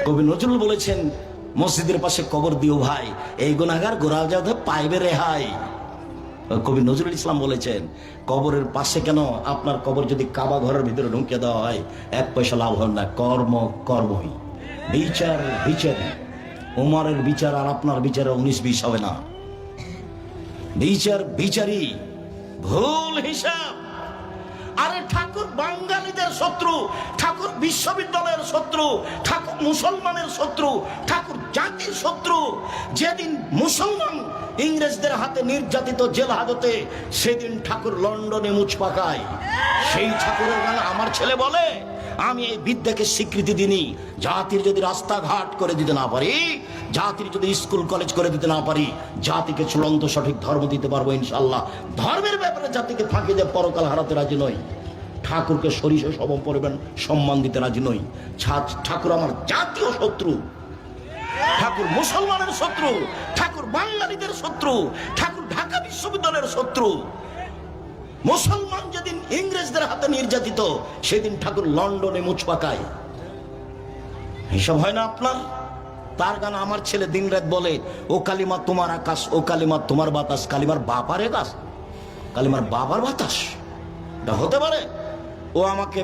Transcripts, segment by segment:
কবি নজরুল বলেছেন, মসজিদের পাশে কবর দিও ভাই, এই গুনাহগার গোরা যাতে পাইবে রেহাই। কবি নজরুল ইসলাম বলেছেন, কবরের পাশে কেন, আপনার কবর যদি কাবা ঘরের ভিতরে ঢুকিয়ে দেওয়া হয় এক পয়সা লাভ হবে না। কর্ম কর্মই, বিচার বিচারই। উমরের বিচার আর আপনার বিচারে 19-20 হবে না। বিচার বিচারই, ভুল হিসাব। আরে ঠাকুর বাঙালিদের শত্রু, ঠাকুর বিশ্ববিদ্যালয়ের শত্রু, ঠাকুর মুসলমানের শত্রু, ঠাকুর জাতির শত্রু। যেদিন মুসলমান ইংরেজদের হাতে নির্যাতিত জেল হাজতে, সেদিন ঠাকুর লন্ডনে মুচ পাকায়। সেই ঠাকুরের গান আমার ছেলে বলে, আমি এই বিদ্যাকে স্বীকৃতি দিনি। জাতির যদি রাস্তাঘাট করে দিতে না পারি, জাতির যদি স্কুল কলেজ করে দিতে না পারি, জাতিকে চূড়ান্ত সঠিক ধর্ম দিতে পারবো ইনশাল্লাহ। ধর্মের ব্যাপারে জাতিকে ফাঁকি দিয়ে পরকাল হারাতে রাজি নই। ঠাকুরকে সরিষা সম পরিমাণ সম্মান দিতে রাজি নই। ঠাকুর আমার জাতীয় শত্রু, ঠাকুর মুসলমানের শত্রু, ঠাকুর বাঙালিদের শত্রু, ঠাকুর ঢাকা বিশ্ববিদ্যালয়ের শত্রু। মুসলমান যেদিন ইংরেজদের হাতে নির্যাতিত, সেদিন ঠাকুর লন্ডনে মুচ পাকায়। হিসাব হয় না আপনার? তার গান আমার ছেলে দিন রাত বলে, ও কালিমা তোমার আকাশ, ও কালিমা তোমার বাতাস। কালিমার বাবার আকাশ, কালিমার বাবার বাতাস, এটা হতে পারে? ও আমাকে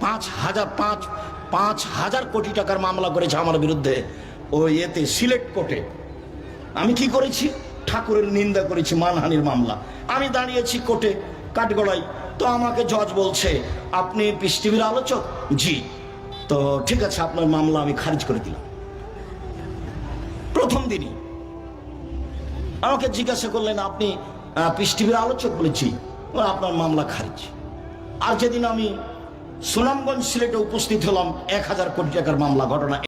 5,000 কোটি টাকার মামলা করেছে আমার বিরুদ্ধে, ও এতে সিলেট কোর্টে। আমি কি করেছি? ঠাকুরের নিন্দা করেছি, মানহানির মামলা। আমি দাঁড়িয়েছি কোর্টে কাঠগড়াই, তো আমাকে জজ বলছে, আপনি পিস টিভির আলোচক? জি। তো ঠিক আছে, আপনার মামলা আমি খারিজ করে দিলাম। প্রথম দিনই আমাকে জিজ্ঞাসা করলেন, আপনি পিস টিভির আলোচক? বলেছি, আপনার মামলা খারিজ। আর যেদিন আমি সুনামগঞ্জ সিলেটে উপস্থিত হলাম, 1,000 কোটি টাকার মামলা, ঘটনা